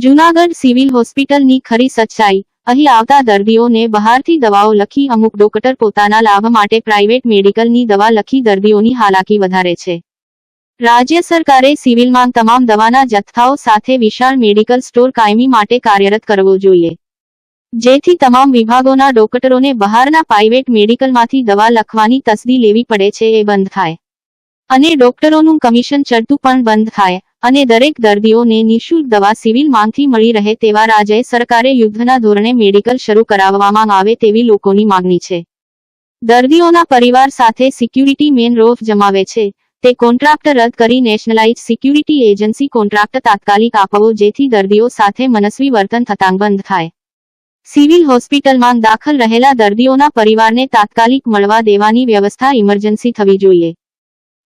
Junagadh civil હોસ્પિટલની ખરી સચ્ચાઈ। અહીં આવતા દર્દીઓને બહારથી દવાઓ લખી અમુક ડોક્ટર પોતાના લાભ માટે પ્રાઇવેટ મેડિકલની દવા લખી દર્દીઓની હાલાકી વધારે છે। રાજ્ય સરકારે સિવિલમાં તમામ દવાના જથ્થાઓ સાથે વિશાળ મેડિકલ સ્ટોર કાયમી માટે કાર્યરત કરવો જોઈએ, જેથી તમામ વિભાગોના ડોક્ટરોને બહારના પ્રાઇવેટ મેડિકલમાંથી દવા લખવાની તસ્દી લેવી પડે છે એ બંધ થાય અને ડોક્ટરોનું કમિશન ચડતું પણ બંધ થાય અને દરેક દર્દીઓને નિઃશુલ્ક દવા સિવિલ માંગથી મળી રહે તેવા રાજ્ય સરકારે યુદ્ધના ધોરણે મેડિકલ શરૂ કરાવવામાં આવે તેવી લોકોની માંગણી છે। દર્દીઓના પરિવાર સાથે સિક્યુરિટી મેન રોફ જમાવે છે તે કોન્ટ્રાક્ટ રદ કરી નેશનલાઇઝ સિક્યુરિટી એજન્સી કોન્ટ્રાક્ટ તાત્કાલિક આપવો, જેથી દર્દીઓ સાથે મનસ્વી વર્તન થતાં બંધ થાય। સિવિલ હોસ્પિટલમાં દાખલ રહેલા દર્દીઓના પરિવારને તાત્કાલિક મળવા દેવાની વ્યવસ્થા ઇમરજન્સી થવી જોઈએ।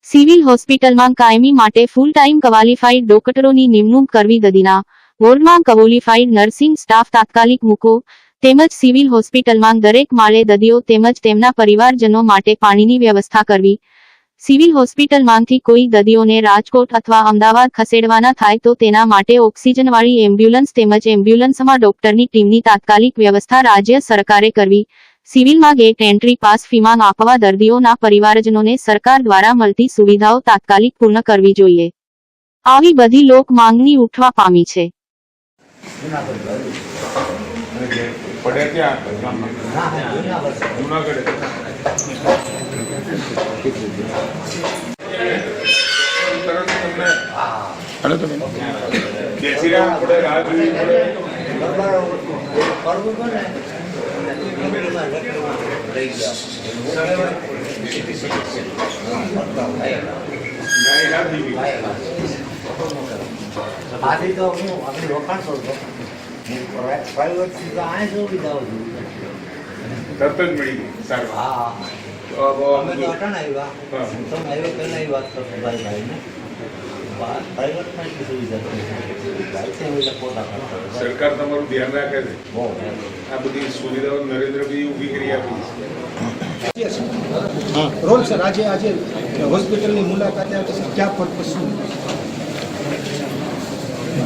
સિવિલ હોસ્પિટલમાં કાયમી માટે ફૂલ ટાઈમ ક્વોલિફાઈડ ડોક્ટરોની નિમણૂક કરવી, દર્દીના વોર્ડમાં ક્વોલિફાઈડ નર્સિંગ સ્ટાફ તાત્કાલિક મૂકો, તેમજ સિવિલ હોસ્પિટલમાં દરેક માળે દર્દીઓ તેમજ તેમના પરિવારજનો માટે પાણીની વ્યવસ્થા કરવી। સિવિલ હોસ્પિટલમાંથી કોઈ દર્દીઓને રાજકોટ અથવા અમદાવાદ ખસેડવાના થાય તો તેના માટે ઓક્સિજનવાળી એમ્બ્યુલન્સ તેમજ એમ્બ્યુલન્સમાં ડોક્ટરની ટીમની તાત્કાલિક વ્યવસ્થા રાજ્ય સરકારે કરવી। સિવિલમાં ગેટ એન્ટ્રી પાસ ફીમાં આપવા દર્દીઓના પરિવારજનોને સરકાર દ્વારા મળતી સુવિધાઓ તાત્કાલિક પૂર્ણ કરવી જોઈએ। આવી બધી લોક માંગણી ઉઠવા પામી છે। આથી તો હું આપણી વખાણ કરું છું, પ્રાઇવેટ આ સુવિધાઓ તરત જ મળી ગઈ સારું। હા, અમે તો અટાણ આવ્યા, તમે આવ્યા પહેલાં એ વાત કરતો ભાઈને પ્રાઇવેટમાં સુવિધા સરકાર તમારું ધ્યાન રાખે છે, આ બધી સુવિધાઓ નરેન્દ્રભાઈ ઊભી કરી આપી છે। રોલ સર, આજે હોસ્પિટલની મુલાકાતે ક્યાં પર્પસ શું?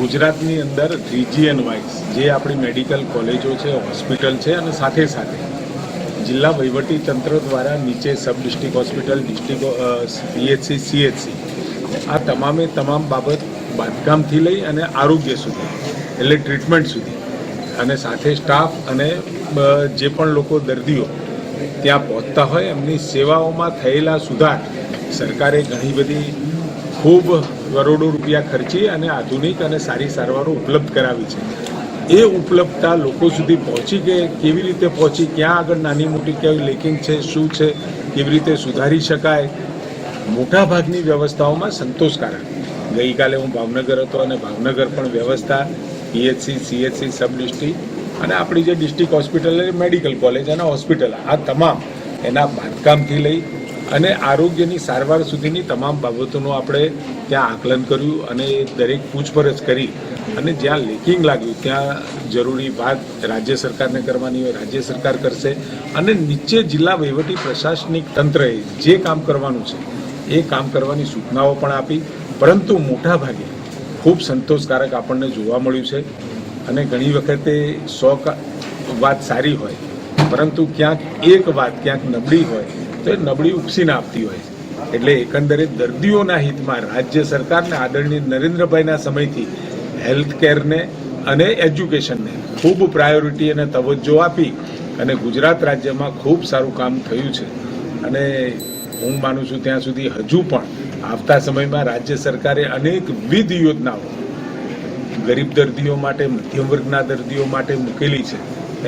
ગુજરાતની અંદર રિજિયન વાઇઝ જે આપણી મેડિકલ કોલેજો છે, હોસ્પિટલ છે અને સાથે સાથે જિલ્લા વહીવટી તંત્ર દ્વારા નીચે sub district hospital, district PHC, CHC આ તમામે તમામ બાબત બાંધકામથી લઈ અને આરોગ્ય સુધી એટલે ટ્રીટમેન્ટ સુધી અને સાથે સ્ટાફ અને જે પણ લોકો દર્દીઓ ત્યાં પહોંચતા હોય એમની સેવાઓમાં થયેલા સુધાર સરકારે ઘણી બધી ખૂબ કરોડો રૂપિયા ખર્ચી અને આધુનિક અને સારી સારવારો ઉપલબ્ધ કરાવી છે। એ ઉપલબ્ધતા લોકો સુધી પહોંચી કે કેવી રીતે પહોંચી, ક્યાં આગળ નાની મોટી કેવી લેકિંગ છે, શું છે, કેવી રીતે સુધારી શકાય, મોટાભાગની વ્યવસ્થાઓમાં સંતોષકારક। ગઈકાલે હું ભાવનગર હતો અને ભાવનગર પણ વ્યવસ્થા પીએચસી, સીએચસી, સબ ડિસ્ટ્રિક્ટ અને આપણી જે ડિસ્ટ્રિક્ટ હોસ્પિટલ મેડિકલ કોલેજ અને હોસ્પિટલ આ તમામ એના બાંધકામથી લઈ અને આરોગ્યની સારવાર સુધીની તમામ બાબતોનું આપણે ત્યાં આકલન કર્યું અને દરેક પૂછપરછ કરી અને જ્યાં લેકિંગ લાગ્યું ત્યાં જરૂરી વાત રાજ્ય સરકારને કરવાની હોય રાજ્ય સરકાર કરશે અને નીચે જિલ્લા વહીવટી પ્રશાસનિક તંત્રએ જે કામ કરવાનું છે એ કામ કરવાની સૂચનાઓ પણ આપી, પરંતુ મોટા ભાગે ખૂબ સંતોષકારક આપણને જોવા મળ્યું છે। અને ઘણી વખતે 100 વાત સારી હોય પરંતુ ક્યાંક એક વાત ક્યાંક નબળી હોય તો એ નબળી ઉપસીને આપતી હોય, એટલે એકંદરે દર્દીઓના હિતમાં રાજ્ય સરકારને આદરણીય નરેન્દ્રભાઈના સમયથી હેલ્થ કેરને અને એજ્યુકેશનને ખૂબ પ્રાયોરિટી અને તવજ્જો આપી અને ગુજરાત રાજ્યમાં ખૂબ સારું કામ થયું છે। અને હું માનું છું ત્યાં સુધી હજુ પણ આવતા સમયમાં રાજ્ય સરકારે અનેકવિધ યોજનાઓ ગરીબ દર્દીઓ માટે, મધ્યમ વર્ગના દર્દીઓ માટે મૂકેલી છે,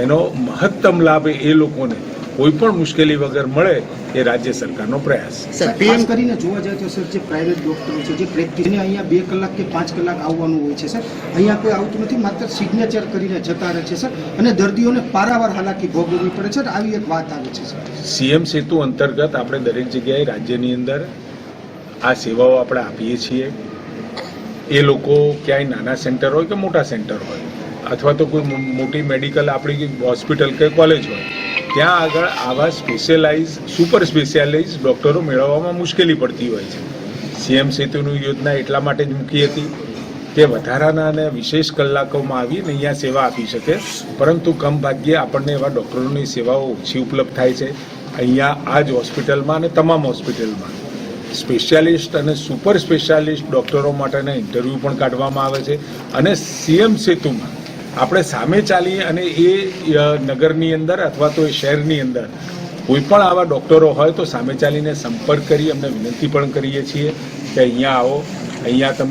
એનો મહત્તમ લાભ એ લોકોને કોઈ પણ મુશ્કેલી વગર મળે એ રાજ્ય સરકારનો પ્રયાસ. ખાસ કરીને જોવા જાય તો સર જે પ્રાઇવેટ ડોક્ટરો છે જે પ્રેક્ટિસ અહીંયા 2 કલાક કે 5 કલાક આવવાનું હોય છે સર, અહીંયા કોઈ આવતું નથી, માત્ર સિગ્નેચર કરીને જતા રહે છે સર, અને દર્દીઓને પારાવાર હાલાકી ભોગવવી પડે છે. આવી એક વાત આવે છે સર. સીએમ સેતુ અંતર્ગત આપણે દરેક જગ્યાએ રાજ્યની અંદર આ સેવાઓ આપણે આપીએ છીએ. એ લોકો ક્યાંય નાના સેન્ટર હોય કે મોટા સેન્ટર હોય અથવા તો કોઈ મોટી મેડિકલ આપણી હોસ્પિટલ કે કોલેજ હોય, ત્યાં આગળ આવા સુપર સ્પેશિયાલાઇઝ ડૉક્ટરો મેળવવામાં મુશ્કેલી પડતી હોય છે. સીએમ સેતુની યોજના એટલા માટે જ મૂકી હતી કે વધારાના અને વિશેષ કલાકોમાં આવીને અહીંયા સેવા આપી શકે, પરંતુ કમ ભાગ્યે આપણને એવા ડૉક્ટરોની સેવાઓ ઓછી ઉપલબ્ધ થાય છે. અહીંયા આ જ હોસ્પિટલમાં અને તમામ હોસ્પિટલમાં સ્પેશિયાલિસ્ટ અને સુપર સ્પેશિયાલિસ્ટ ડૉક્ટરો માટેના ઇન્ટરવ્યૂ પણ કાઢવામાં આવે છે. અને સીએમ સેતુમાં આપણે સામે ચાલીએ અને એ નગરની અંદર અથવા તો એ શહેરની અંદર કોઈ પણ આવા ડૉક્ટરો હોય તો સામે ચાલીને સંપર્ક કરી અમને વિનંતી પણ કરીએ છીએ કે અહીંયા આવો, અહીંયા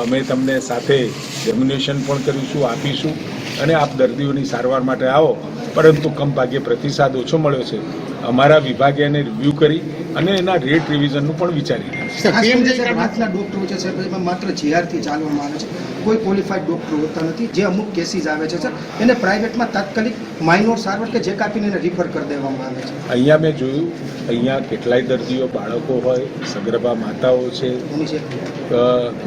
અમે તમને સાથે રેમ્યુનેશન પણ કરીશું, આપીશું અને આપ દર્દીઓની સારવાર માટે આવો. પરંતુ કમ ભાગ્યે પ્રતિસાદ ઓછો મળ્યો છે. અમારા વિભાગે એને રિવ્યૂ કરી અને એના રેટ રિવિઝનનું પણ વિચારી રહ્યા છે. રાતના ડોક્ટરો છે સર, એમાં માત્ર જીઆરથી ચાલવામાં આવે છે, કોઈ ક્વોલિફાઈડ ડોક્ટર હોતા નથી. જે અમુક કેસીસ આવે છે સર, એને પ્રાઇવેટમાં તાત્કાલિક માઇનોર સારવાર કે જે કાપીને એને રિફર કરી દેવામાં આવે છે. અહીંયા મેં જોયું, અહીંયા કેટલાય દર્દીઓ બાળકો હોય, સગર્ભા માતાઓ છે,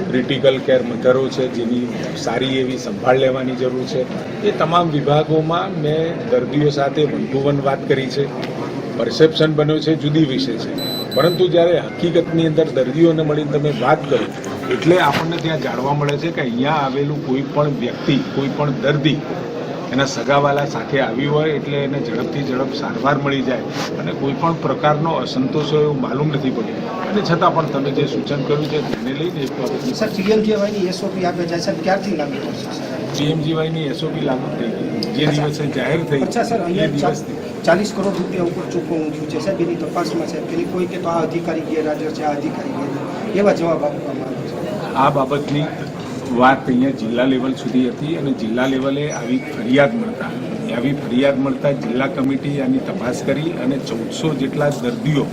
ક્રિટિકલ કેર મધરો છે, જેની સારી એવી સંભાળ લેવાની જરૂર છે. એ તમામ વિભાગોમાં મેં દર્દીઓ સાથે વન ટુ વન વાત કરી છે. પરસેપ્શન બન્યો છે જુદી વિષય છે, પરંતુ જ્યારે હકીકતની અંદર દર્દીઓને મળીને તમે વાત કરો એટલે આપણને ત્યાં જાણવા મળે છે કે અહીંયા આવેલું કોઈ પણ વ્યક્તિ, કોઈ પણ દર્દી એના સગાવાલા સાથે આવ્યું હોય એટલે એને ઝડપથી ઝડપ સારવાર મળી જાય અને કોઈ પણ પ્રકારનો અસંતોષ એવું માલુમ નથી પડ્યું. અને છતાં પણ તમે જે સૂચન કર્યું છે તેને લઈને સર પીએમજીવાયની એસઓપી આપે જાય છે, ક્યારથી લાગુ થશે? પીએમજીવાયની એસઓપી લાગુ થઈ ગઈ જે દિવસે જાહેર થઈ. અચ્છા સર, અહીંયા 40 કરોડ રૂપિયા ઉપર ચૂકવવું થયું છે સાહેબ, એની તપાસમાં સાહેબ એની કોઈ કે તો આ અધિકારી ગેરહાજર છે, આ અધિકારી ગેરહાજર, એવા જવાબ આપવામાં આવે છે. આ બાબતની વાત અહીંયા જિલ્લા લેવલ સુધી હતી અને જિલ્લા લેવલે આવી ફરિયાદ મળતા જિલ્લા કમિટી આની તપાસ કરી અને 1400 જેટલા દર્દીઓ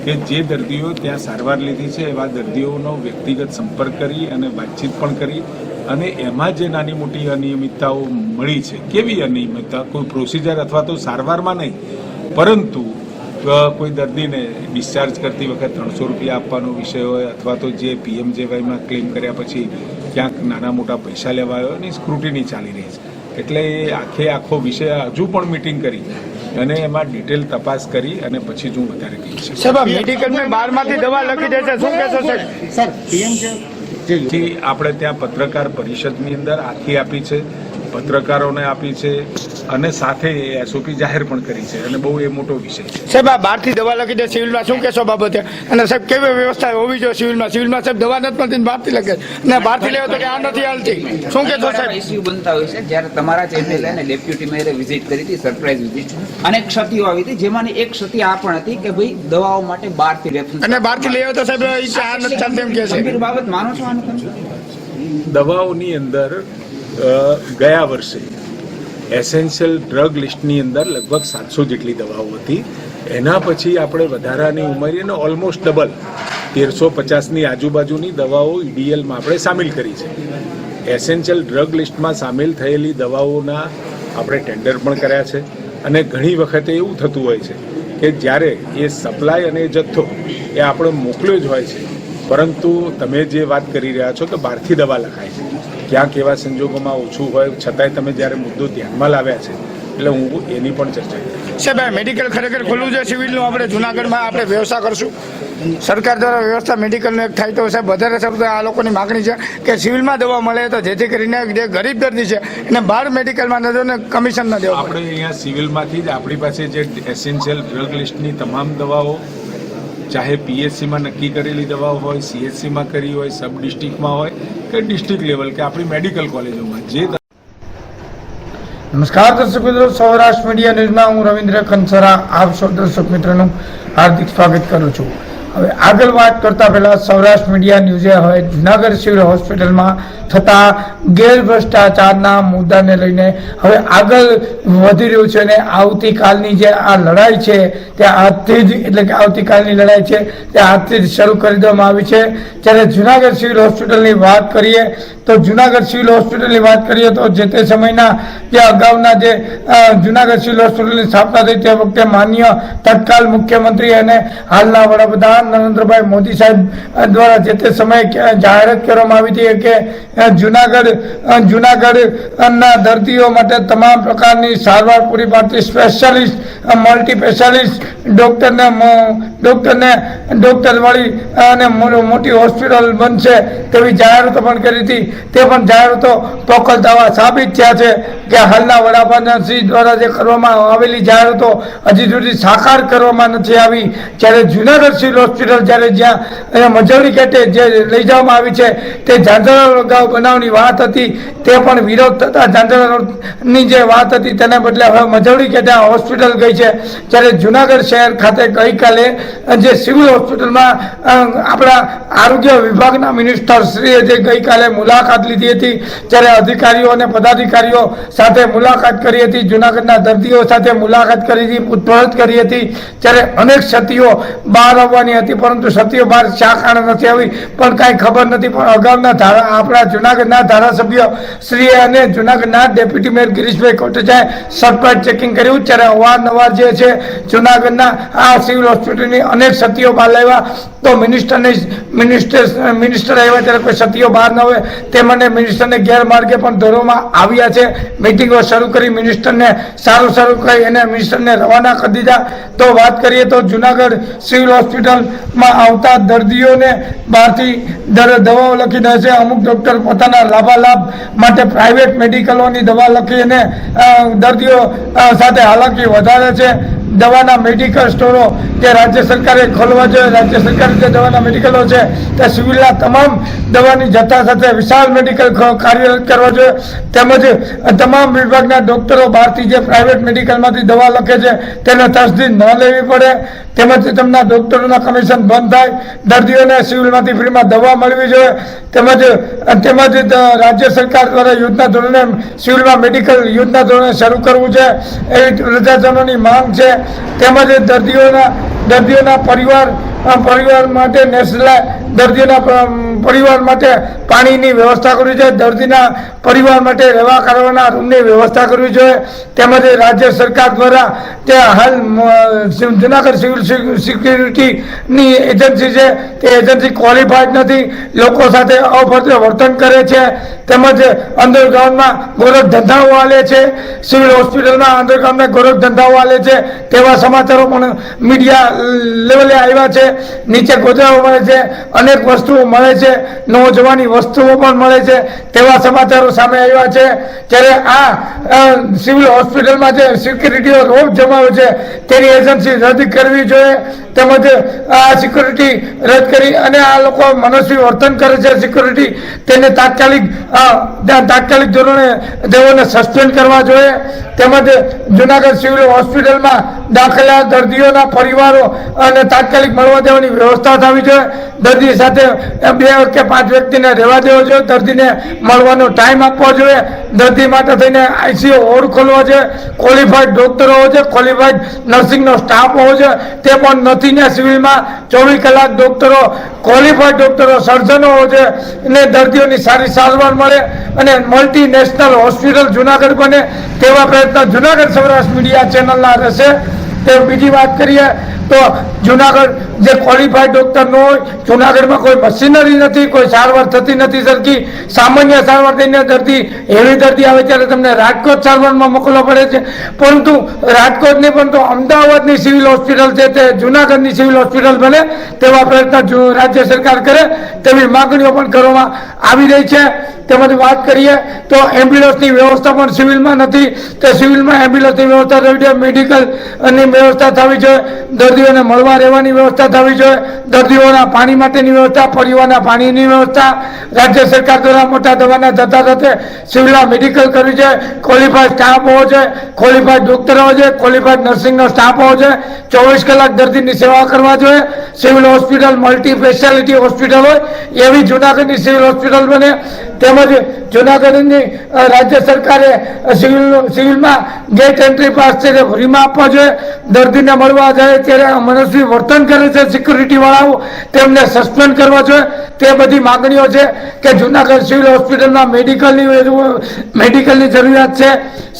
કે જે દર્દીઓ ત્યાં સારવાર લીધી છે એવા દર્દીઓનો વ્યક્તિગત સંપર્ક કરી અને વાતચીત પણ કરી અને એમાં જે નાની મોટી અનિયમિતતાઓ મળી છે, કેવી અનિયમિતતા, કોઈ પ્રોસિજર અથવા તો સારવારમાં નહીં, પરંતુ કોઈ દર્દીને ડિસ્ચાર્જ કરતી વખત 300 રૂપિયા આપવાનો વિષય હોય અથવા તો જે પીએમજેવાયમાં ક્લેમ કર્યા પછી ક્યાંક નાના મોટા પૈસા લેવાયો એની સ્ક્રુટિની ચાલી રહી છે. એટલે એ આખો વિષય હજુ પણ મિટિંગ કરી અને એમાં ડિટેલ તપાસ કરી અને પછી જ હું વધારે કહીશ. સાહેબ મેડિકલમાં 12માંથી દવા લખી દે છે, શું કહેશો સર? થી આપણે ત્યાં પત્રકાર પરિષદની અંદર આખી આપી છે, પત્રકારોને આપી છે અને સાથે એસઓપી જાહેર પણ કરી છે અને બહુ એ મોટો વિષય છે. સાહેબ આ 12થી દવા લખી દે સિવિલમાં, શું કહેશો બાબતે? અને સાહેબ કેવી વ્યવસ્થા હોવી જોઈએ સિવિલમાં? સિવિલમાં સાહેબ દવા નથી મળતી, 12થી લખે અને 12થી લેવો તો કે આ નથી હાલતી, શું કહેશો સાહેબ? ઇસ્યુ બનતા હોય છે. જ્યારે તમારા જ એમએલએ અને ડેપ્યુટી મેયરે વિઝિટ કરી હતી, સરપ્રાઇઝ વિઝિટ, અનેક ક્ષતિઓ આવી હતી, જેમાંની એક ક્ષતિ આ પણ હતી કે ભાઈ દવાઓ માટે 12થી રેફરન્સ અને 12થી લેવો તો સાહેબ આ નથી ચાલતી એમ કહે છે. ગંભીર બાબત માનો છો આને તમે? દવાઓની અંદર ગયા વર્ષે એસેન્શિયલ ડ્રગ લિસ્ટની અંદર લગભગ 700 જેટલી દવાઓ હતી. એના પછી આપણે વધારાની ઉમેરીને ઓલમોસ્ટ ડબલ 1350ની આજુબાજુની દવાઓ ઈડીએલમાં આપણે સામેલ કરી છે. એસેન્શિયલ ડ્રગ લિસ્ટમાં સામેલ થયેલી દવાઓના આપણે ટેન્ડર પણ કર્યા છે અને ઘણી વખતે એવું થતું હોય છે કે જ્યારે એ સપ્લાય અને એ જથ્થો એ આપણે મોકલ્યો જ હોય છે, પરંતુ તમે જે વાત કરી રહ્યા છો કે 12થી દવા લખાય છે, ક્યાંક એવા સંજોગોમાં ઓછું હોય છતાંય તમે જ્યારે મુદ્દો ધ્યાનમાં લાવ્યા છે એટલે હું એની પણ ચર્ચા કરી. સાહેબ આ મેડિકલ ખરેખર ખુલ્લું છે સિવિલનું? આપણે જુનાગઢમાં આપણે વ્યવસ્થા કરશું, સરકાર દ્વારા વ્યવસ્થા મેડિકલનું એક થાય તો સાહેબ વધારે સારું. આ લોકોની માગણી છે કે સિવિલમાં દવા મળે તો જેથી કરીને જે ગરીબ દર્દી છે એને બહાર મેડિકલમાં ન ને કમિશન ન દેવું. આપણે અહીંયા સિવિલમાંથી જ આપણી પાસે જે એસેન્શિયલ ડ્રગ લિસ્ટની તમામ દવાઓ, ચાહે પીએચસીમાં નક્કી કરેલી દવાઓ હોય, સીએચસીમાં કરી હોય, સબ ડિસ્ટ્રિક્ટમાં હોય કે ડિસ્ટ્રિક્ટ લેવલ કે આપણી મેડિકલ કોલેજોમાં જે. નમસ્કાર દર્શક મિત્રો, સૌરાષ્ટ્ર મીડિયા ન્યૂઝમાં હું રવિન્દ્ર ખંસરા આપ સૌ દર્શક મિત્રોનું હાર્દિક સ્વાગત કરું છું. હવે આગળ વાત કરતા પહેલા સૌરાષ્ટ્ર મીડિયા ન્યૂઝે હવે જુનાગઢ સિવિલ હોસ્પિટલમાં થતા ગેરભ્રષ્ટાચારના મુદ્દાને લઈને હવે આગળ વધી રહ્યું છે અને આવતીકાલની જે આ લડાઈ છે તે આજથી જ એટલે કે આવતીકાલની લડાઈ છે તે આજથી જ શરૂ કરી દેવામાં આવી છે. જ્યારે જુનાગઢ સિવિલ હોસ્પિટલની વાત કરીએ તો જુનાગઢ સિવિલ હોસ્પિટલની વાત કરીએ તો જે તે સમયના જે અગાઉના જે જુનાગઢ સિવિલ હોસ્પિટલની સ્થાપના થઈ તે વખતે માન્ય તત્કાલ મુખ્યમંત્રી અને હાલના વડાપ્રધાન નરેન્દ્રભાઈ મોદી સાહેબ દ્વારા જે તે સમયે જાહેરાત કરવામાં આવી હતી કે જુનાગઢના દર્દીઓ માટે તમામ પ્રકારની સારવાર પૂરી પાડતી સ્પેશિયાલિસ્ટ મલ્ટી સ્પેશિયાલિસ્ટ ડોક્ટર વાળી અને મોટી હોસ્પિટલ બનશે તેવી જાહેરાતો પણ કરી હતી. તે પણ જાહેરાતો ચોક્કસ દાવા સાબિત થયા છે કે હાલના વડાપ્રધાન શ્રી દ્વારા જે કરવામાં આવેલી જાહેરાતો હજી સુધી સાકાર કરવામાં નથી આવી. જ્યારે જુનાગઢ સિવિલ હોસ્પિટલ જ્યારે જ્યાં મજવડી ખાતે જે લઈ જવામાં આવી છે તે ઝાંઝરા રોડ બનાવની વાત હતી તે પણ વિરોધ થતા ઝાંઝરા રોડની જે વાત હતી તેને બદલે હવે મજવડી ખાતે હોસ્પિટલ ગઈ છે. જ્યારે જુનાગઢ શહેર ખાતે ગઈકાલે જે સિવિલ હોસ્પિટલમાં આપણા આરોગ્ય વિભાગના મિનિસ્ટર શ્રીએ જે ગઈકાલે મુલાકાત લીધી હતી, જ્યારે અધિકારીઓ અને પદાધિકારીઓ સાથે મુલાકાત કરી હતી, જુનાગઢના દર્દીઓ સાથે મુલાકાત કરી હતી, પૂછપરછ કરી હતી, ત્યારે અનેક ક્ષતિઓ બહાર આવવાની હતી પરંતુ ક્ષતિઓ બહાર શા કારણે નથી આવી પણ કાંઈ ખબર નથી. પણ અગાઉના આપણા જુનાગઢના ધારાસભ્ય શ્રી અને જુનાગઢના deputy mayor Girishbhai કોટેચાએ surprise checking કર્યું. ત્યારે અવારનવાર જે છે જુનાગઢના આ સિવિલ હોસ્પિટલની અનેક ક્ષતિઓ બહાર લાવ્યા તો મિનિસ્ટર આવ્યા ત્યારે કોઈ ક્ષતિઓ બહાર ન હોય તે મને મિનિસ્ટરને ગેરમાર્ગે પણ દોરવામાં આવ્યા છે. મિટિંગો શરૂ કરી મિનિસ્ટરને સારું કહી એને મિનિસ્ટરને રવાના કરી દીધા. તો વાત કરીએ તો જુનાગઢ સિવિલ હોસ્પિટલમાં આવતા દર્દીઓને બહારથી દવાઓ લખી દે છે. અમુક ડોક્ટર પોતાના લાભાલાભ માટે પ્રાઇવેટ મેડિકલોની દવા લખી અને દર્દીઓ સાથે હાલાકી વધારે છે. દવાના મેડિકલ સ્ટોરો જે રાજ્ય સરકારે ખોલવા જોઈએ, રાજ્ય સરકારે જે દવાના મેડિકલો છે તે સિવિલના તમામ દવાની જથ્થા સાથે વિશાળ મેડિકલ કાર્યરત કરવા જોઈએ. તેમજ તમામ વિભાગના ડોક્ટરો બહારથી જે પ્રાઇવેટ મેડિકલમાંથી દવા લખે છે તેને તસદીદ ન લેવી પડે. તેમજ તેમના ડોક્ટરોના કમિશન બંધ થાય, દર્દીઓને સિવિલમાંથી ફ્રીમાં દવા મળવી જોઈએ. તેમજ રાજ્ય સરકાર દ્વારા યુદ્ધના ધોરણે સિવિલમાં મેડિકલ યુદ્ધના ધોરણે શરૂ કરવું છે એવી પ્રજાજનોની માંગ છે. તેમજ દર્દીઓના પરિવાર માટે દર્દીઓના પરિવાર માટે પાણીની વ્યવસ્થા કરવી જોઈએ, દર્દીના પરિવાર માટે રહેવા કરવાના રૂમની વ્યવસ્થા કરવી જોઈએ. તેમજ રાજ્ય સરકાર દ્વારા તે હાલ જુનાગઢ સિવિલ સિક્યુરિટીની એજન્સી છે તે એજન્સી ક્વોલિફાઈડ નથી, લોકો સાથે અભદ્ર વર્તન કરે છે. તેમજ અંડરગ્રાઉન્ડમાં ગોરખ ધંધાઓ ચાલે છે, સિવિલ હોસ્પિટલમાં અંડરગ્રાઉન્ડમાં ગોરખ ધંધાઓ ચાલે છે તેવા સમાચારો પણ મીડિયા લેવલે આવ્યા છે. નીચે ગોજાઓ મળે છે, અનેક વસ્તુઓ મળે છે, નોજવાની વસ્તુઓ પણ મળે છે તેવા સમાચારો સામે આવ્યા છે. ત્યારે આ સિવિલ હોસ્પિટલમાં જે સિક્યુરિટીઓ રોપ જમાવે છે તેની એજન્સી રદ કરવી જોઈએ. તેમજ આ સિક્યુરિટી રદ કરી અને આ લોકો મનસ્વી વર્તન કરે છે સિક્યુરિટી તેને તાત્કાલિક ધોરણે તેઓને સસ્પેન્ડ કરવા જોઈએ. તેમજ જુનાગઢ સિવિલ હોસ્પિટલમાં દાખલા દર્દીઓના પરિવારો અને તાત્કાલિક મળવા દેવાની વ્યવસ્થા થવી જોઈએ. દર્દી સાથે 2 કે 5 વ્યક્તિને રહેવા દેવો જોઈએ, દર્દીને મળવાનો ટાઈમ આપવો જોઈએ, દર્દી માટે થઈને આઈસીયુ વોર્ડ ખોલવા જોઈએ, ક્વોલિફાઈડ ડોક્ટરો હોવો જોઈએ, ક્વોલિફાઈડ નર્સિંગનો સ્ટાફ હોવો જોઈએ તે પણ નથી ને સિવિલમાં 24 કલાક ડોક્ટરો ક્વોલિફાઈડ ડોક્ટરો સર્જનો હોવો જોઈએ અને દર્દીઓની સારી સારવાર મળે અને મલ્ટીનેશનલ હોસ્પિટલ જુનાગઢ બને તેવા પ્રયત્ન જુનાગઢ સૌરાષ્ટ્ર મીડિયા ચેનલના રહેશે. તે બીજી વાત કરીએ તો જુનાગઢ જે ક્વોલિફાઈડ ડોક્ટર ન હોય, જુનાગઢમાં કોઈ મશીનરી નથી, કોઈ સારવાર થતી નથી સરખી, સામાન્ય સારવાર થઈને દર્દી હેવી દર્દી આવે ત્યારે તમને રાજકોટ સારવારમાં મોકલવા પડે છે. પરંતુ રાજકોટની પણ તો અમદાવાદની સિવિલ હોસ્પિટલ છે તે જુનાગઢની સિવિલ હોસ્પિટલ બને તેવા પ્રયત્ન રાજ્ય સરકાર કરે તેવી માગણીઓ પણ કરવામાં આવી રહી છે. તેમજ વાત કરીએ તો એમ્બ્યુલન્સની વ્યવસ્થા પણ સિવિલમાં નથી, તે સિવિલમાં એમ્બ્યુલન્સની વ્યવસ્થા રહેવી જોઈએ, મેડિકલ અને વ્યવસ્થા થવી જોઈએ, દર્દીઓને મળવા રહેવાની વ્યવસ્થા થવી જોઈએ, દર્દીઓના પાણી માટેની વ્યવસ્થા, પરિવારના પાણીની વ્યવસ્થા રાજ્ય સરકાર દ્વારા મોટા દવાના જતા સાથે સિવિલમાં મેડિકલ કરવી જોઈએ, ક્વોલિફાઈડ સ્ટાફ હોવો જોઈએ, ક્વોલિફાઈડ ડોક્ટર હોવો જોઈએ, ક્વોલિફાઈડ નર્સિંગનો સ્ટાફ હોવો જોઈએ, 24 કલાક દર્દીની સેવા કરવા જોઈએ, civil hospital multi speciality hospital હોય એવી જૂનાગઢની સિવિલ હોસ્પિટલ બને, તેમજ જૂનાગઢની રાજ્ય સરકારે સિવિલમાં ગેટ એન્ટ્રી પાસ છે તે ફ્રીમાં આપવા જોઈએ, દર્દીને મળવા જાય ત્યારે મનસ્વી વર્તન કરે છે સિક્યુરિટી વાળાઓ તેમને સસ્પેન્ડ કરવા જોઈએ. તે બધી માગણીઓ છે કે જૂનાગઢ સિવિલ હોસ્પિટલમાં મેડિકલની જરૂરિયાત છે.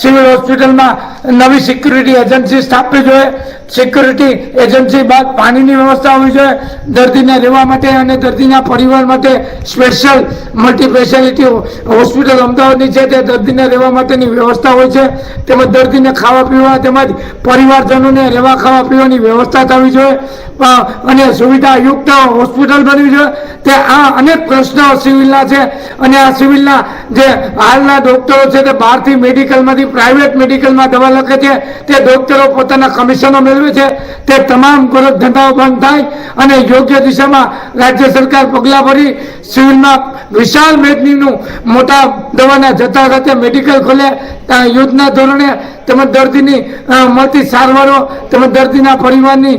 સિવિલ હોસ્પિટલમાં નવી સિક્યુરિટી એજન્સી સ્થાપવી જોઈએ, સિક્યુરિટી એજન્સી બાદ પાણીની વ્યવસ્થા હોવી જોઈએ, દર્દીને રહેવા માટે અને દર્દીના પરિવાર માટે સ્પેશિયલ મલ્ટી સ્પેશિયાલિટી હોસ્પિટલ અમદાવાદની છે તે દર્દીને રહેવા માટેની વ્યવસ્થા હોય છે, તેમજ દર્દીને ખાવા પીવા તેમજ પરિવારજનોને રહેવા ખાવા પીવાની વ્યવસ્થા થવી જોઈએ અને સુવિધાયુક્ત હોસ્પિટલ બનવી જોઈએ. તે આ અનેક પ્રશ્નો સિવિલના છે અને આ સિવિલના જે હાલના ડોક્ટરો છે તે બહારથી મેડિકલમાંથી પ્રાઇવેટ મેડિકલમાં દવા લખે છે, તે ડોક્ટરો પોતાના કમિશનો મેળવે છે. તે તમામ ગોરખ ધંધાઓ બંધ થાય અને યોગ્ય દિશામાં રાજ્ય સરકાર પગલાં ભરી સિવિલમાં વિશાળ મેદનીનું મોટા દવાના જથ્થા સાથે મેડિકલ ખોલે, યુદ્ધના ધોરણે તેમજ દર્દીની મળતી સારવારો તેમજ દર્દીના પરિવારની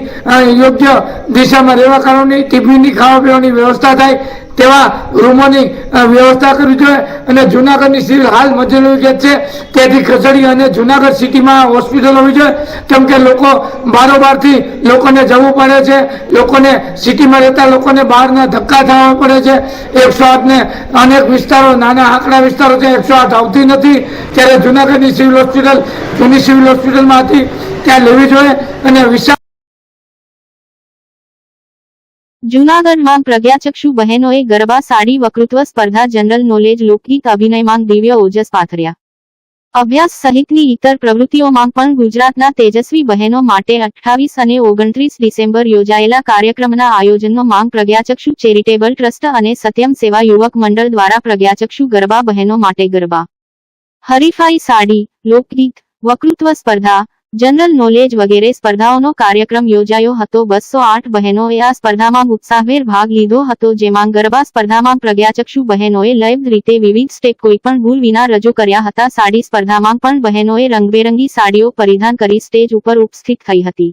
યોગ્ય દિશામાં રહેવા કરવાની, ટિફિનની ખાવા પીવાની વ્યવસ્થા થાય તેવા રૂમોની વ્યવસ્થા કરવી જોઈએ અને જૂનાગઢની સિવિલ હાલ મજૂરી છે તેથી ખસેડી અને જૂનાગઢ સિટીમાં હોસ્પિટલ હોવી જોઈએ, કેમ કે લોકો બારોબારથી લોકોને જવું પડે છે, લોકોને સિટીમાં રહેતા લોકોને બહારના ધક્કા થવા પડે છે. 108ને અનેક વિસ્તારો નાના આંકડા વિસ્તારો છે 108 આવતી નથી, ત્યારે જૂનાગઢની સિવિલ હોસ્પિટલ જૂની સિવિલ હોસ્પિટલમાં હતી ત્યાં લેવી જોઈએ અને વિશાળ જૂનાગઢમાં પ્રજ્ઞાચક્ષુ બહેનોએ ગરબા સાડી વક્તૃત્વ સ્પર્ધા જનરલ નોલેજ લોકગીત અભિનયમાં દિવ્ય ઓજસ પાથર્યા. અભ્યાસ સહિતની ઇતર પ્રવૃત્તિઓમાં પણ ગુજરાતના તેજસ્વી બહેનો માટે 28 અને 29 ડિસેમ્બર યોજાયેલા કાર્યક્રમના આયોજનનો માંગ પ્રજ્ઞાચક્ષુ ચેરિટેબલ ટ્રસ્ટ અને સત્યમ સેવા યુવક મંડળ દ્વારા પ્રજ્ઞાચક્ષુ ગરબા બહેનો માટે ગરબા હરીફાઈ, સાડી, લોકગીત, વક્તૃત્વ સ્પર્ધા, જનરલ નોલેજ વગેરે સ્પર્ધાઓનો કાર્યક્રમ યોજાયો હતો. 208 બહેનોએ આ સ્પર્ધામાં ઉત્સાહભેર ભાગ લીધો હતો, જેમાં ગરબા સ્પર્ધામાં પ્રજ્ઞાચક્ષુ બહેનોએ લયબદ્ધ રીતે વિવિધ સ્ટેપ કોઈપણ ભૂલ વિના રજૂ કર્યા હતા. સાડી સ્પર્ધામાં પણ બહેનોએ રંગબેરંગી સાડીઓ પરિધાન કરી સ્ટેજ ઉપર ઉપસ્થિત થઈ હતી.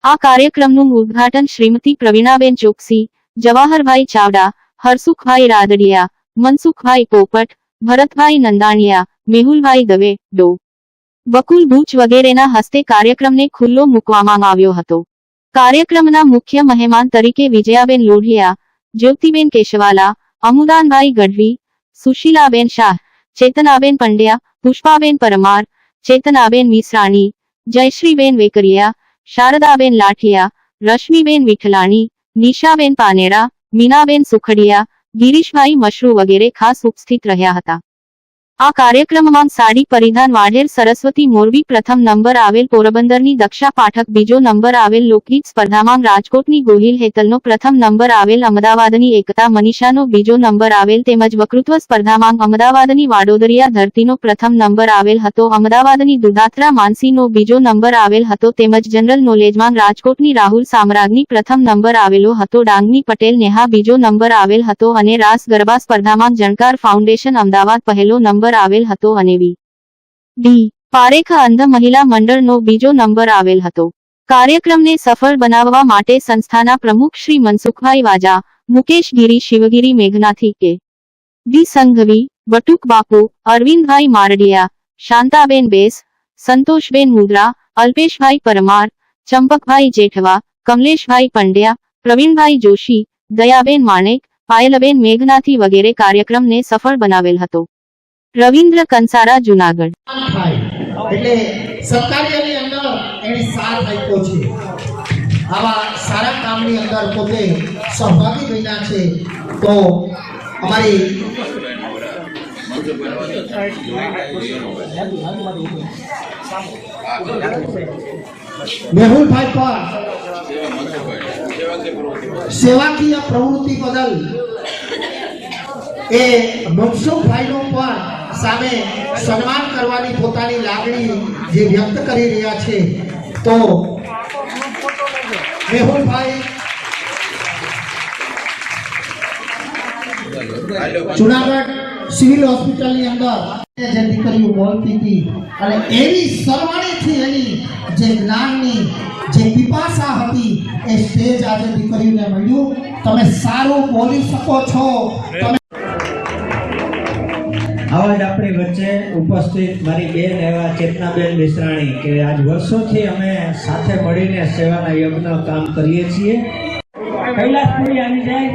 આ કાર્યક્રમનું ઉદ્ઘાટન શ્રીમતી પ્રવીણાબેન ચોકસી, જવાહરભાઈ ચાવડા, હરસુખભાઈ રાદડિયા, મનસુખભાઈ પોપટ, ભરતભાઈ નંદાણીયા, મેહુલભાઈ દવે, ડો. બકુલ બુચ વગેરેના હસ્તે કાર્યક્રમને ખુલ્લો મૂકવામાં આવ્યો હતો. કાર્યક્રમના મુખ્ય મહેમાન તરીકે વિજયાબેન લોઢિયા, જ્યોતિબેન કેશવાલા, અમુદાનભાઈ ગઢવી, સુશીલાબેન શાહ, ચેતનાબેન પંડ્યા, પુષ્પાબેન પરમાર, ચેતનાબેન મિશ્રાણી, જયશ્રીબેન વેકરિયા, શારદાબેન લાઠિયા, રશ્મિબેન વિઠલાણી, નિશાબેન પાનેરા, મીનાબેન સુખડિયા, ગિરીશભાઈ મશરૂ વગેરે ખાસ ઉપસ્થિત રહ્યા હતા. આ કાર્યક્રમમાં સાડી પરિધાન વાઢેર સરસ્વતી મોરબી પ્રથમ નંબર આવેલ, પોરબંદરની દક્ષા પાઠક બીજો નંબર આવેલ, લોકગીત સ્પર્ધામાં રાજકોટની ગોહિલ હેતલનો પ્રથમ નંબર આવેલ, અમદાવાદની એકતા મનીષાનો બીજો નંબર આવેલ તેમજ વક્તૃત્વ સ્પર્ધામાં અમદાવાદની વાડોદરિયા ધરતીનો પ્રથમ નંબર આવેલ હતો, અમદાવાદની દુધાત્રા માનસીનો બીજો નંબર આવેલ હતો તેમજ જનરલ નોલેજમાં રાજકોટની રાહુલ સામરાગની પ્રથમ નંબર આવેલો હતો, ડાંગની પટેલ નેહા બીજો નંબર આવેલ હતો અને રાસ ગરબા સ્પર્ધામાં જણકાર ફાઉન્ડેશન અમદાવાદ પહેલો નંબર આવેલ હતો અને ડી. પારેખ અંધ મહિલા મંડળનો બીજો નંબર આવેલ હતો. કાર્યક્રમને સફળ બનાવવા માટે સંસ્થાના પ્રમુખ શ્રી મનસુખભાઈ વાજા, મુકેશ ગીરી, શિવગીરી મેઘનાથી, કે. ડી. સંઘવી, બટુક બાપુ, અરવિંદભાઈ મારડિયા, શાંતાબેન બેસ, સંતોષબેન મુદ્રા, અલ્પેશભાઈ પરમાર, ચંપકભાઈ જેઠવા, કમલેશભાઈ પંડ્યા, પ્રવીણભાઈ જોશી, દયાબેન માણેક, પાયલબેન મેઘનાથી વગેરે કાર્યક્રમને સફળ બનાવેલ હતો. રવિન્દ્ર કંસારા, જૂનાગઢ. એટલે સરકારીની અંદર એને સાથ આપ્યો છે, આવા સારા કામની અંદર પોતે સહભાગી બન્યા છે. તો અમારી મેહુલભાઈ પર સેવાકીય પ્રવૃત્તિ બદલ એ મનસુખભાઈનો પણ સામે સન્માન કરવાની પોતાની લાગણી જે વ્યક્ત કરી રહ્યા છે. તો મેહુલભાઈ જુનાગઢ સિવિલ હોસ્પિટલની અંદર જે દીકરીઓ બોલતી હતી અને એવી સરવાણીથી એની જે જ્ઞાનની જે પીપાસા હતી એ સ્ટેજ આજે દીકરીઓને મળ્યું. તમે સારું બોલી શકો છો. તમે આવા જ આપણી વચ્ચે ઉપસ્થિત મારી બેન એવા ચેતનાબેન મિશ્રાણી કે આજ વર્ષોથી અમે સાથે મળીને સેવાના યજ્ઞ કામ કરીએ છીએ. કૈલાસપુરી આવી જાય.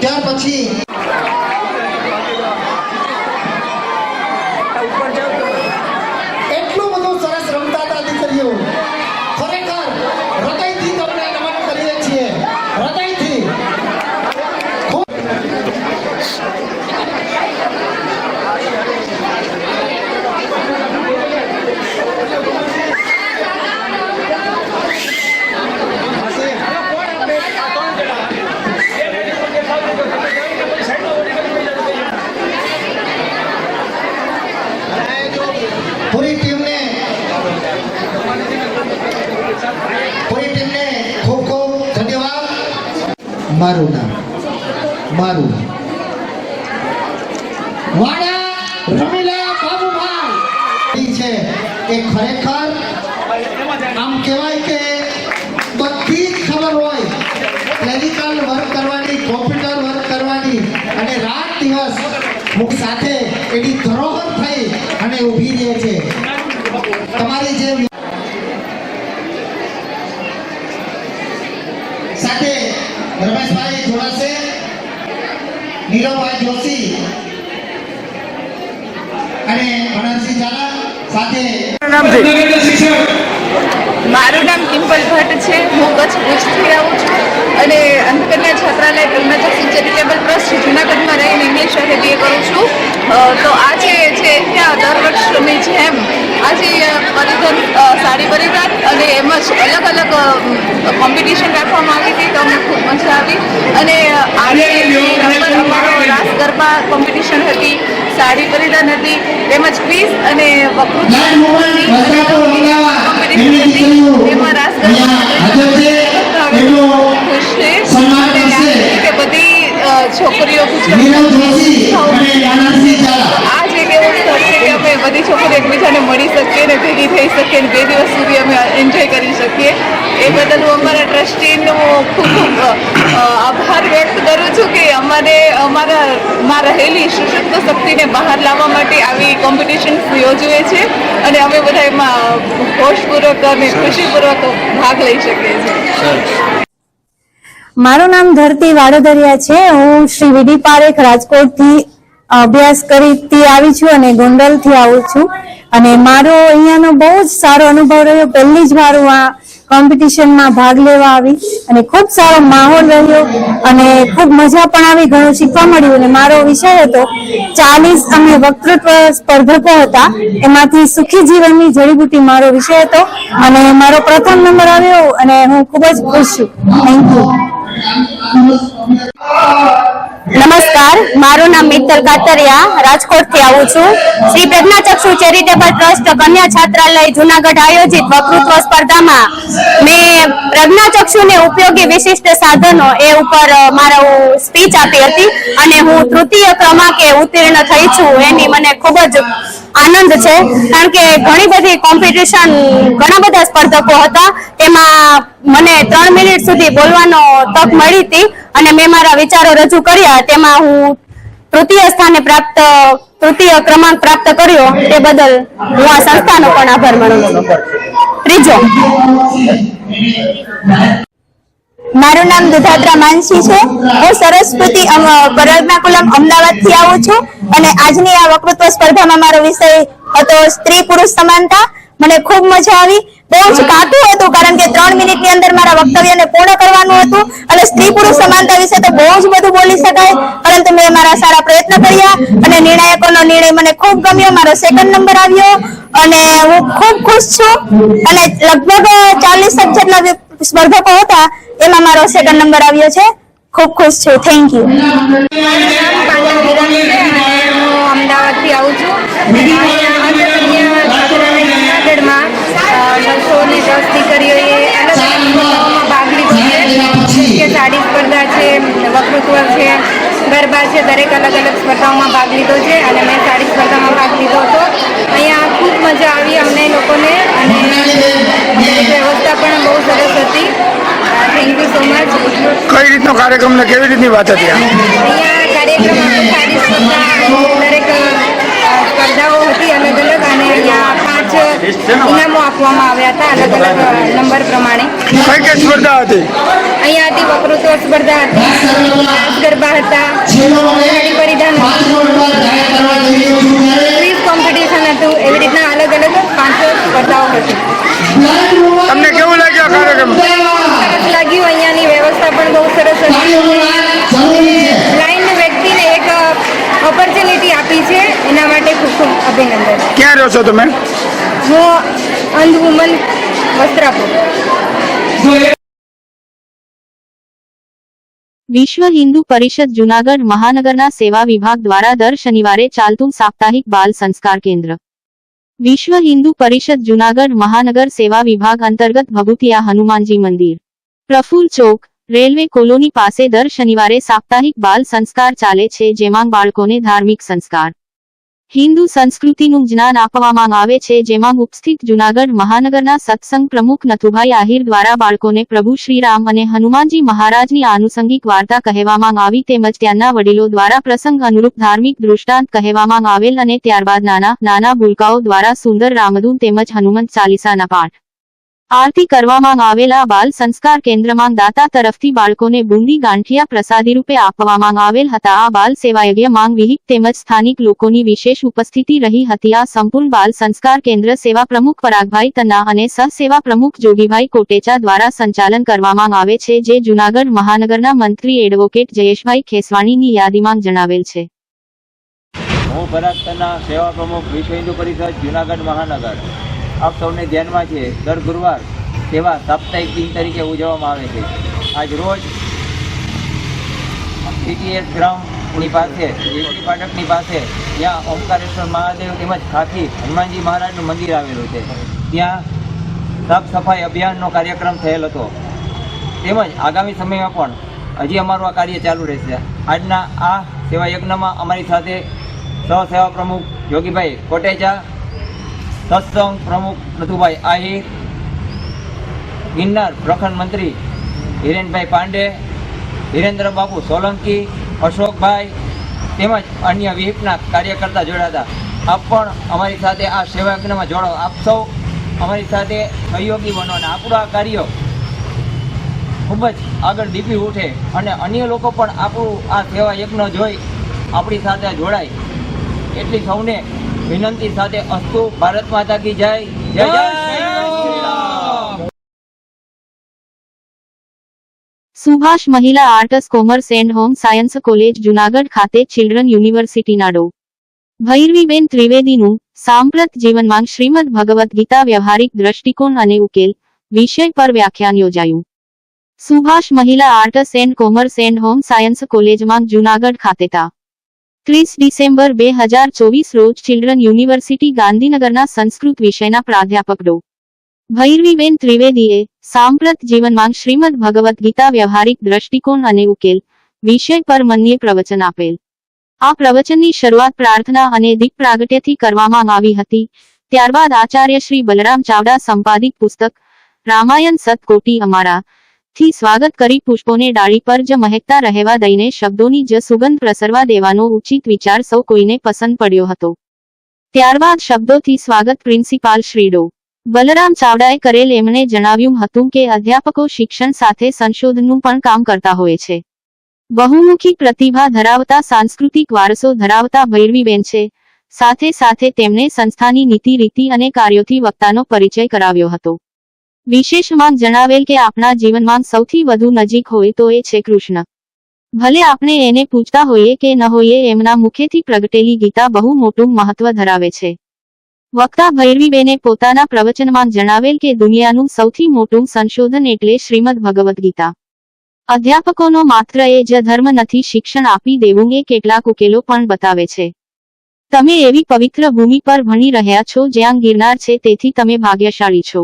ત્યાર પછી એટલું બધું સરસ રમતા હતા દીકરીઓ. ખરેખર હૃદયથી તમને નમન કરીએ છીએ. હૃદયથી પૂરી ટીમને ખૂબ ખૂબ ધન્યવાદ. મારું નામ વાડા રમીલા બાબુભાઈ છે. એ ખરેખર આમ કહેવાય કે બધી જ ખબર હોય ક્લેરિકલ વર્ક કરવાની, કોમ્પ્યુટર વર્ક કરવાની અને રાત દિવસ મુખ સાથે એની ધરોહર થઈ અને ઊભી રહે છે. તમારી જે સાથે રમેશભાઈ જોડાશે, નીરવભાઈ જોશી અને ભણતસિંહ ઝાલા સાથે. મારું નામ ટિમ્પલ ભટ્ટ છે. હું કચ્છ ભુજથી આવું છું અને અંધકન્યા છાત્રાલય પ્રજ્ઞાચક્ષુ ચેરિટેબલ ટ્રસ્ટ જૂનાગઢમાં રહીને ઇંગ્લિશ સાથે BA કરું છું. તો આજે જે ત્યાં દર વર્ષની જેમ આજે પરિધાન સાડી પરિધાન અને એમ જ અલગ અલગ કોમ્પિટિશન રાખવામાં આવી હતી. તો અમને ખૂબ મજા આવી. અને આજે નંબર અમારો રાસ ગરબા કોમ્પિટિશન હતી, સાડી પરિધાન હતી, તેમજ ક્વિઝ અને વકૃત્વ કોમ્પિટિશન હતી. એમાં રાસ ગરબા ખુશ છે કે બધી છોકરીઓ આ જ એક એવો સ્થળ છે કે અમે બધી છોકરીઓ એકબીજાને મળી શકીએ ને ભેગી થઈ શકીએ ને 2 દિવસ સુધી અમે એન્જોય કરી શકીએ. એ બદલ હું અમારા ટ્રસ્ટીનો ખૂબ ખૂબ આભાર વ્યક્ત કરું છું કે અમારામાં રહેલી સુષુપ્ત શક્તિને બહાર લાવવા માટે આવી કોમ્પિટિશન યોજવે છે અને અમે બધા એમાં હોશપૂર્વક અને ખુશીપૂર્વક ભાગ લઈ શકીએ છીએ. મારું નામ ધરતી વાડોદરિયા છે. હું શ્રી વીડી પારેખ રાજકોટથી અભ્યાસ કરી આવી છું અને ગોંડલથી આવું છું અને મારો અહીંયાનો બહુ જ સારો અનુભવ રહ્યો. પહેલી જ વાર હું આ કોમ્પિટિશનમાં ભાગ લેવા આવી અને ખૂબ સારો માહોલ રહ્યો અને ખૂબ મજા પણ આવી. ઘણું શીખવા મળ્યું અને મારો વિષય હતો 40 અમે વક્તૃત્વ સ્પર્ધકો હતા, એમાંથી સુખી જીવનની જડીબુટી મારો વિષય હતો અને મારો પ્રથમ નંબર આવ્યો અને હું ખૂબ જ ખુશ છું. Thank you. નમસ્કાર, મારું નામ મિત્તલ કાતરિયા, રાજકોટથી આવું છું. શ્રી પ્રજ્ઞાચક્ષુ ચેરિટેબલ ટ્રસ્ટ કન્યા છાત્રાલય જૂનાગઢ આયોજિત વક્તૃત્વ સ્પર્ધામાં મેં પ્રજ્ઞાચક્ષુને ઉપયોગી વિશિષ્ટ સાધનો એ ઉપર મારું સ્પીચ આપી હતી અને હું તૃતીય ક્રમાંકે ઉત્તીર્ણ થઈ છું. એની મને ખૂબ જ આનંદ છે, કારણ કે ઘણી બધી કોમ્પિટિશન, ઘણા બધા સ્પર્ધકો હતા, તેમાં મને 3 મિનિટ સુધી બોલવાનો તક મળી હતી અને મેં મારા વિચારો રજૂ કર્યા. તેમાં હું તૃતીય ક્રમાંક પ્રાપ્ત કર્યો. તે બદલ હું આ સંસ્થાનો પણ આભાર માનું છું. ત્રીજો, મારું નામ દુધાત્રા માનસી છે. હું સરસ્વતી એર્નાકુલમ અમદાવાદથી આવું છું અને આજની આ વક્તૃત્વ સ્પર્ધામાં મારો વિષય હતો સ્ત્રી પુરુષ સમાનતા. મને ખૂબ મજા આવી. બહુ જ કાટું હતું, કારણ કે 3 મિનિટની અંદર મારા વક્તવ્યને પૂર્ણ કરવાનું હતું અને સ્ત્રી પુરુષ સમાનતા વિશે તો બહુ જ બધું બોલી શકાય, પરંતુ મેં મારા સારા પ્રયત્ન કર્યા અને નિર્ણાયકોનો નિર્ણય મને ખૂબ ગમ્યો. મારો 2nd નંબર આવ્યો અને હું ખૂબ ખુશ છું. અને લગભગ 40 જેટલા સ્પર્ધકો હતા, એમાં મારો 2nd નંબર આવ્યો છે. ખૂબ ખુશ છું. Thank you. અમદાવાદથી આવું છું. જૂનાગઢમાં 210 દીકરીઓએ અલગ અલગ સ્પર્ધાઓમાં ભાગ લીધો છે. કે સાડી સ્પર્ધા છે, વક્તૃત્વ છે, ગરબા છે, દરેક અલગ અલગ સ્પર્ધાઓમાં ભાગ લીધો છે અને મેં સાડી સ્પર્ધામાં ભાગ લીધો હતો. અહીંયા ખૂબ મજા આવી અમને લોકોને અને વ્યવસ્થા પણ બહુ સરસ હતી. Thank you so much. કઈ રીતનો કાર્યક્રમ ને કેવી રીતની વાત હતી? અહીંયા કાર્યક્રમમાં સાડી સ્પર્ધા, દરેક સ્પર્ધાઓ હતી અલગ અલગ અને અહીંયા 5 ઇનામો આપવામાં આવ્યા હતા અલગ અલગ નંબર પ્રમાણે. કઈ સ્પર્ધા હતી? અહીંયા હતી વક્તૃત્વ સ્પર્ધા હતી, રાસ ગરબા હતા, સાડી પરિધાન ક્વિઝ કોમ્પિટિશન હતું. એવી રીતના અલગ અલગ 5 સ્પર્ધાઓ હતી. તમને કેવું લાગ્યું આ કાર્યક્રમ? સરસ લાગ્યું. અહીંયાની વ્યવસ્થા પણ બહુ સરસ હતી. બ્લાઇન્ડ વ્યક્તિને એક ઓપોર્ચ્યુનિટી આપી છે, એના માટે ખૂબ ખૂબ અભિનંદન. ક્યાં રહો છો તમે? હું અંધ વુમન વસ્ત્રાપુર. વિશ્વ હિન્દુ પરિષદ જૂનાગઢ મહાનગરના સેવા વિભાગ દ્વારા દર શનિવારે ચાલતું સાપ્તાહિક બાલ સંસ્કાર કેન્દ્ર. વિશ્વ હિન્દુ પરિષદ જૂનાગઢ મહાનગર સેવા વિભાગ અંતર્ગત ભભૂતિયા હનુમાનજી મંદિર, પ્રફુલ્લ ચોક, રેલવે કોલોની પાસે દર શનિવારે સાપ્તાહિક બાલ સંસ્કાર ચાલે છે, જેમાં બાળકોને ધાર્મિક સંસ્કાર, હિન્દુ સંસ્કૃતિનું જ્ઞાન આપવામાં આવે છે. જેમાં ઉપસ્થિત જૂનાગઢ મહાનગરના સત્સંગ પ્રમુખ નથુભાઈ આહિર દ્વારા બાળકોને પ્રભુ શ્રીરામ અને હનુમાનજી મહારાજની આનુષંગિક વાર્તા કહેવામાં આવી, તેમજ ત્યાંના વડીલો દ્વારા પ્રસંગ અનુરૂપ ધાર્મિક દૃષ્ટાંત કહેવામાં આવેલ અને ત્યારબાદ નાના નાના ભૂલકાઓ દ્વારા સુંદર રામધૂન તેમજ હનુમંત ચાલીસાના પાઠ આરતી કરવામાં આવેલા બાલ સંસ્કાર કેન્દ્રમાં દાતા તરફથી બાળકોને બુંદી ગાંઠિયા પ્રસાદી રૂપે આપવામાં આવેલ હતા. આ બાલ સેવાયજ્ઞ માંગ વિહિત તેમજ સ્થાનિક લોકોની વિશેષ ઉપસ્થિતિ રહી હતી. આ સંપૂર્ણ બાલ સંસ્કાર કેન્દ્ર સેવા પ્રમુખ પરાગભાઈ તન્ના અને સહ સેવા પ્રમુખ જોગીભાઈ કોટેચા દ્વારા સંચાલન કરવામાં આવે છે, જે જૂનાગઢ મહાનગરના મંત્રી એડવોકેટ જયેશભાઈ ખેસવાણીની યાદીમાં જણાવેલ છે. હું પરાગ તન્ના, સેવા પ્રમુખ વિશ્વ હિન્દુ પરિષદ જૂનાગઢ મહાનગર. આપ સૌને ધ્યાનમાં છે, દર ગુરુવાર સેવા સાપ્તાહિક દિન તરીકે ઉજવવામાં આવે છે. આજ રોજ CTS ગ્રાઉન્ડની પાસે, જેપી ફાટકની પાસે, જ્યાં ઓમકારેશ્વર મહાદેવ તેમજ ખાખી હનુમાનજી મહારાજનું મંદિર આવેલું છે, ત્યાં સાફ સફાઈ અભિયાનનો કાર્યક્રમ થયેલ હતો. તેમજ આગામી સમયમાં પણ હજી અમારું આ કાર્ય ચાલુ રહેશે. આજના આ સેવા યજ્ઞમાં અમારી સાથે સહસેવા પ્રમુખ જોગીભાઈ કોટેચા, સત્સંગ પ્રમુખ નથુભાઈ આહિર, ગિરનાર પ્રખંડ મંત્રી હિરેનભાઈ પાંડે, હિરેન્દ્ર બાપુ સોલંકી, અશોકભાઈ તેમજ અન્ય વિહિપના કાર્યકર્તા જોડાતા. આપ પણ અમારી સાથે આ સેવા યજ્ઞમાં જોડાઓ. આપ સૌ અમારી સાથે સહયોગી બનો અને આપણું આ કાર્ય ખૂબ જ આગળ દીપી ઉઠે અને અન્ય લોકો પણ આપણું આ સેવા યજ્ઞ જોઈ આપણી સાથે જોડાય, એટલી સૌને વિનંતી સાથે અસ્તુ. ભારત માતા કી જય. જય જય શ્રી રામ. સુભાષ મહિલા arts commerce and home science college Junagadh ખાતે ચિલ્ડ્રન યુનિવર્સિટીના ડો. ભૈરવીબેન ત્રિવેદીનું સાંપ્રત જીવનમાં શ્રીમદ ભગવદ્ ગીતા વ્યવહારિક દ્રષ્ટિકોણ અને ઉકેલ વિષય પર વ્યાખ્યાન યોજાયું. સુભાષ મહિલા arts and commerce and home science કોલેજમાં જૂનાગઢ ખાતે તા 30 ડિસેમ્બર 2024 રોજ ચિલ્ડ્રન યુનિવર્સિટી ગાંધીનગરના સંસ્કૃત વિષયના પ્રાધ્યાપક ડો. ભૈરવીબેન ત્રિવેદીએ સાંપ્રત જીવનમાં શ્રીમદ ભગવદ્ ગીતા વ્યવહારિક દ્રષ્ટિકોણ અને ઉકેલ વિષય પર મન્ય પ્રવચન આપેલ. આ પ્રવચનની શરૂઆત પ્રાર્થના અને દીપ પ્રાગટ્યથી કરવામાં આવી હતી. ત્યારબાદ આચાર્ય શ્રી બલરામ ચાવડા સંપાદિત પુસ્તક રામાયણ સતકોટી અમારા થી સ્વાગત કરી પુષ્પોને ડાળી પર જ મહેકતા રહેવા દઈને શબ્દોની જ સુગંધ પ્રસરવા દેવાનો ઉચિત વિચાર સૌ કોઈને પસંદ પડ્યો હતો. ત્યારબાદ શબ્દોથી સ્વાગત પ્રિન્સિપાલ શ્રી ડો. બલરામ ચાવડાએ કરેલ. એમણે જણાવ્યું હતું કે અધ્યાપકો શિક્ષણ સાથે સંશોધનનું પણ કામ કરતા હોય છે. બહુમુખી પ્રતિભા ધરાવતા સાંસ્કૃતિક વારસો ધરાવતા ભૈરવીબેન છે. સાથે સાથે તેમણે સંસ્થાની નીતિ રીતિ અને કાર્યોથી વક્તાનો પરિચય કરાવ્યો હતો. વિશેષમાં જણાવેલ કે આપણા જીવનમાં સૌથી વધુ નજીક હોય તો એ છે કૃષ્ણ. ભલે આપણે એને પૂછતા હોઈએ કે ન હોઈએ, એમના મુખેથી પ્રગટેલી ગીતા બહુ મોટું મહત્વ ધરાવે છે. વક્તા ભૈરવીબેને પોતાના પ્રવચનમાં જણાવેલ કે દુનિયાનું સૌથી મોટું સંશોધન એટલે શ્રીમદ ભગવદ્ ગીતા. અધ્યાપકોનો માત્ર એ જ ધર્મ નથી શિક્ષણ આપી દેવું, એ કેટલાક ઉકેલો પણ બતાવે છે. તમે એવી પવિત્ર ભૂમિ પર ભણી રહ્યા છો જ્યાં ગિરનાર છે, તેથી તમે ભાગ્યશાળી છો.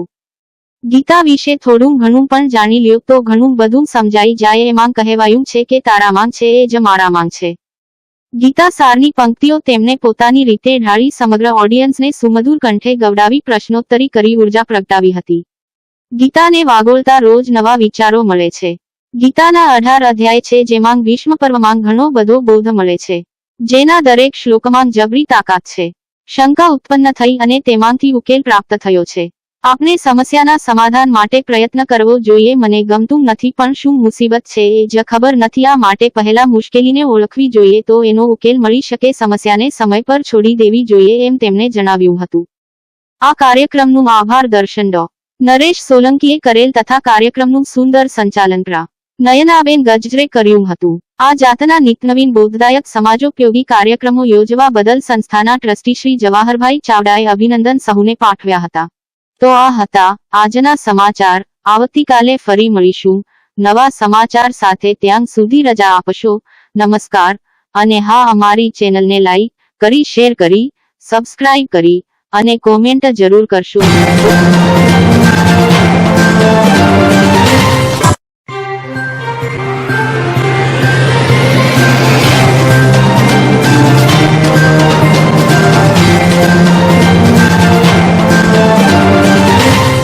ગીતા વિશે થોડું ઘણું પણ જાણી લ્યો તો ઘણું બધું સમજાઈ જાય. એમાં કહેવાયું છે કે તારા માંગ છે એ જ મારા માંગ છે. ગીતા સારની પંક્તિઓ તેમને પોતાની રીતે ઢાળી સમગ્ર ઓડિયન્સને સુમધુર કંઠે ગવડાવી પ્રશ્નોત્તરી કરી ઉર્જા પ્રગટાવી હતી. ગીતાને વાગોળતા રોજ નવા વિચારો મળે છે. ગીતાના 18 અધ્યાય છે, જેમાં ભીષ્મ પર્વમાં ઘણો બધો બોધ મળે છે. જેના દરેક શ્લોકમાં જબરી તાકાત છે. શંકા ઉત્પન્ન થઈ અને તેમાંથી ઉકેલ પ્રાપ્ત થયો છે. આપણે સમસ્યાના સમાધાન માટે પ્રયત્ન કરવો જોઈએ. મને ગમતું નથી પણ શું મુસીબત છે એ જ ખબર નથી. આ માટે પહેલા મુશ્કેલીને ઓળખવી જોઈએ તો એનો ઉકેલ મળી શકે. સમસ્યાને સમય પર છોડી દેવી જોઈએ, એમ તેમણે જણાવ્યું હતું. આ કાર્યક્રમનું આભાર દર્શન ડો. નરેશ સોલંકીએ કરેલ તથા કાર્યક્રમનું સુંદર સંચાલન પ્રા. નયનાબેન ગજરે કર્યું હતું. આ જાતના નિતનવીન બોધદાયક સમાજોપયોગી કાર્યક્રમો યોજવા બદલ સંસ્થાના ટ્રસ્ટી શ્રી જવાહરભાઈ ચાવડાએ અભિનંદન સહુને પાઠવ્યા હતા. તો આ હતા આજના સમાચાર. આવતીકાલે ફરી મળીશું નવા સમાચાર સાથે. ત્યાં સુધી રજા આપશો. નમસ્કાર. અને હા, અમારી ચેનલને લાઈક કરી, શેર કરી, સબસ્ક્રાઇબ કરી અને કોમેન્ટ જરૂર કરશો.